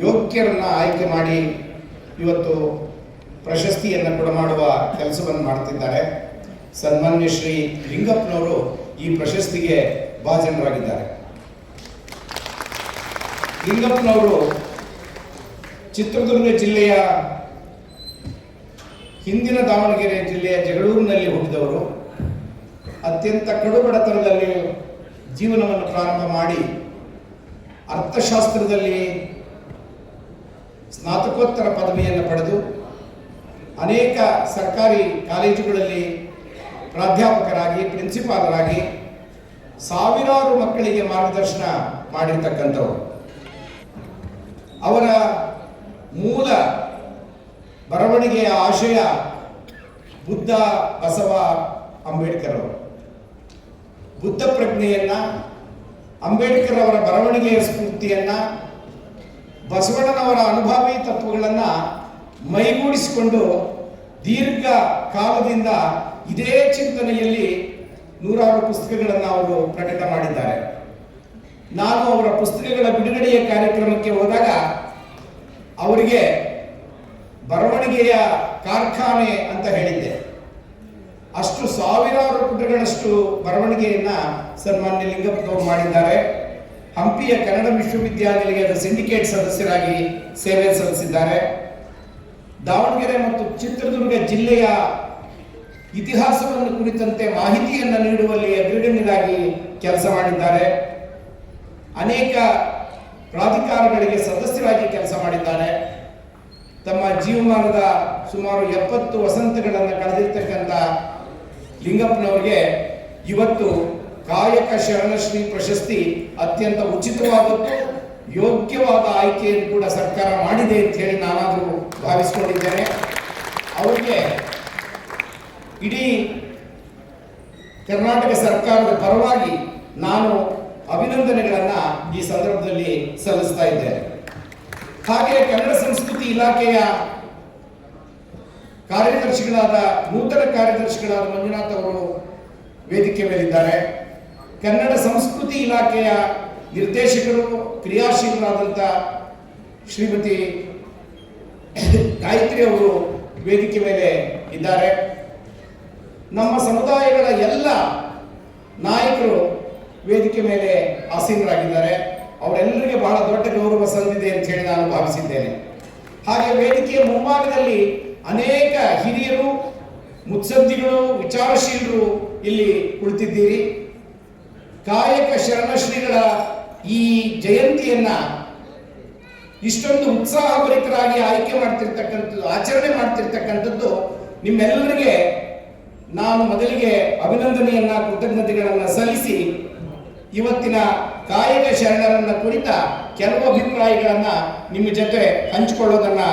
ಯೋಗ್ಯರನ್ನು ಆಯ್ಕೆ ಮಾಡಿ ಇವತ್ತು ಪ್ರಶಸ್ತಿಯನ್ನು ಕೊಡಮಾಡುವ ಕೆಲಸವನ್ನು ಮಾಡುತ್ತಿದ್ದಾರೆ. ಸನ್ಮಾನ್ಯ ಶ್ರೀ ಲಿಂಗಪ್ಪನವರು ಈ ಪ್ರಶಸ್ತಿಗೆ ಭಾಜನರಾಗಿದ್ದಾರೆ. ಲಿಂಗಪ್ಪನವರು ಚಿತ್ರದುರ್ಗ ಜಿಲ್ಲೆಯ ಹಿಂದಿನ ದಾವಣಗೆರೆ ಜಿಲ್ಲೆಯ ಜಗಳೂರಿನಲ್ಲಿ ಹುಟ್ಟಿದವರು. ಅತ್ಯಂತ ಕಡುಬಡತನದಲ್ಲಿ ಜೀವನವನ್ನು ಪ್ರಾರಂಭ ಮಾಡಿ ಅರ್ಥಶಾಸ್ತ್ರದಲ್ಲಿ ಸ್ನಾತಕೋತ್ತರ ಪದವಿಯನ್ನು ಪಡೆದು ಅನೇಕ ಸರ್ಕಾರಿ ಕಾಲೇಜುಗಳಲ್ಲಿ ಪ್ರಾಧ್ಯಾಪಕರಾಗಿ ಪ್ರಿನ್ಸಿಪಾಲರಾಗಿ ಸಾವಿರಾರು ಮಕ್ಕಳಿಗೆ ಮಾರ್ಗದರ್ಶನ ಮಾಡಿರ್ತಕ್ಕಂಥವರು. ಅವರ ಮೂಲ ಬರವಣಿಗೆಯ ಆಶಯ ಬುದ್ಧ, ಬಸವ, ಅಂಬೇಡ್ಕರ್ ಅವರು. ಬುದ್ಧ ಪ್ರಜ್ಞೆಯನ್ನ, ಅಂಬೇಡ್ಕರ್ ಅವರ ಬರವಣಿಗೆಯ ಸ್ಫೂರ್ತಿಯನ್ನ, ಬಸವಣ್ಣನವರ ಅನುಭವಿ ತತ್ವಗಳನ್ನು ಮೈಗೂಡಿಸಿಕೊಂಡು ದೀರ್ಘ ಕಾಲದಿಂದ ಇದೇ ಚಿಂತನೆಯಲ್ಲಿ ನೂರಾರು ಪುಸ್ತಕಗಳನ್ನು ಅವರು ಪ್ರಕಟ ಮಾಡಿದ್ದಾರೆ. ನಾನು ಅವರ ಪುಸ್ತಕಗಳ ಬಿಡುಗಡೆಯ ಕಾರ್ಯಕ್ರಮಕ್ಕೆ ಹೋದಾಗ ಅವರಿಗೆ ಬರವಣಿಗೆಯ ಕಾರ್ಖಾನೆ ಅಂತ ಹೇಳಿದ್ದೆ. ಅಷ್ಟು ಸಾವಿರಾರು ಪುಟಗಳಷ್ಟು ಬರವಣಿಗೆಯನ್ನ ಸನ್ಮಾನ್ಯ ಲಿಂಗಪ್ಪನವರು ಮಾಡಿದ್ದಾರೆ. ಹಂಪಿಯ ಕನ್ನಡ ವಿಶ್ವವಿದ್ಯಾನಿಲಯದ ಸಿಂಡಿಕೇಟ್ ಸದಸ್ಯರಾಗಿ ಸೇವೆ ಸಲ್ಲಿಸಿದ್ದಾರೆ. ದಾವಣಗೆರೆ ಮತ್ತು ಚಿತ್ರದುರ್ಗ ಜಿಲ್ಲೆಯ ಇತಿಹಾಸವನ್ನು ಕುರಿತಂತೆ ಮಾಹಿತಿಯನ್ನು ನೀಡುವಲ್ಲಿ ಅಗ್ರಗಣ್ಯರಾಗಿ ಕೆಲಸ ಮಾಡಿದ್ದಾರೆ. ಅನೇಕ ಪ್ರಾಧಿಕಾರಗಳಿಗೆ ಸದಸ್ಯರಾಗಿ ಕೆಲಸ ಮಾಡಿದ್ದಾರೆ. ತಮ್ಮ ಜೀವಮಾನದ ಸುಮಾರು 70 ವಸಂತಗಳನ್ನು ಕಳೆದಿರ್ತಕ್ಕಂಥ ಲಿಂಗಪ್ಪನವರಿಗೆ ಇವತ್ತು ಕಾಯಕ ಶರಣಶ್ರೀ ಪ್ರಶಸ್ತಿ ಅತ್ಯಂತ ಉಚಿತವಾದದ್ದು, ಯೋಗ್ಯವಾದ ಆಯ್ಕೆಯನ್ನು ಕೂಡ ಸರ್ಕಾರ ಮಾಡಿದೆ ಅಂತ ಹೇಳಿ ನಾನಾದರೂ ಭಾವಿಸಿಕೊಂಡಿದ್ದೇನೆ. ಅವರಿಗೆ ಇಡೀ ಕರ್ನಾಟಕ ಸರ್ಕಾರದ ಪರವಾಗಿ ನಾನು ಅಭಿನಂದನೆಗಳನ್ನು ಈ ಸಂದರ್ಭದಲ್ಲಿ ಸಲ್ಲಿಸ್ತಾ ಇದ್ದೇನೆ. ಹಾಗೆ ಕನ್ನಡ ಸಂಸ್ಕೃತಿ ಇಲಾಖೆಯ ನೂತನ ಕಾರ್ಯದರ್ಶಿಗಳಾದ ಮಂಜುನಾಥ್ ಅವರು ವೇದಿಕೆ ಮೇಲಿದ್ದಾರೆ. ಕನ್ನಡ ಸಂಸ್ಕೃತಿ ಇಲಾಖೆಯ ನಿರ್ದೇಶಕರು, ಕ್ರಿಯಾಶೀಲರಾದಂಥ ಶ್ರೀಮತಿ ಗಾಯತ್ರಿ ಅವರು ವೇದಿಕೆ ಮೇಲೆ ಇದ್ದಾರೆ. ನಮ್ಮ ಸಮುದಾಯಗಳ ಎಲ್ಲ ನಾಯಕರು ವೇದಿಕೆ ಮೇಲೆ ಆಸೀನರಾಗಿದ್ದಾರೆ. ಅವರೆಲ್ಲರಿಗೆ ಬಹಳ ದೊಡ್ಡ ಗೌರವ ಸಂದಿದೆ ಅಂತ ಹೇಳಿ ನಾನು ಭಾವಿಸಿದ್ದೇನೆ. ಹಾಗೆ ವೇದಿಕೆಯ ಮುಂಭಾಗದಲ್ಲಿ ಅನೇಕ ಹಿರಿಯರು, ಮುತ್ಸದ್ದಿಗಳು, ವಿಚಾರಶೀಲರು ಇಲ್ಲಿ ಕುಳಿತಿದ್ದೀರಿ. ಕಾಯಕ ಶರಣಶ್ರೀಗಳ ಈ ಜಯಂತಿಯನ್ನ ಇಷ್ಟೊಂದು ಉತ್ಸಾಹಭರಿತರಾಗಿ ಆಚರಣೆ ಮಾಡ್ತಿರ್ತಕ್ಕಂಥದ್ದು ನಿಮ್ಮೆಲ್ಲರಿಗೆ ನಾನು ಮೊದಲಿಗೆ ಅಭಿನಂದನೆಯನ್ನ, ಕೃತಜ್ಞತೆಗಳನ್ನು ಸಲ್ಲಿಸಿ ಇವತ್ತಿನ ಕಾಯಕ ಶರಣರನ್ನ ಕುರಿತ ಕೆಲವು ಅಭಿಪ್ರಾಯಗಳನ್ನ ನಿಮ್ಮ ಜೊತೆ ಹಂಚಿಕೊಳ್ಳೋದನ್ನ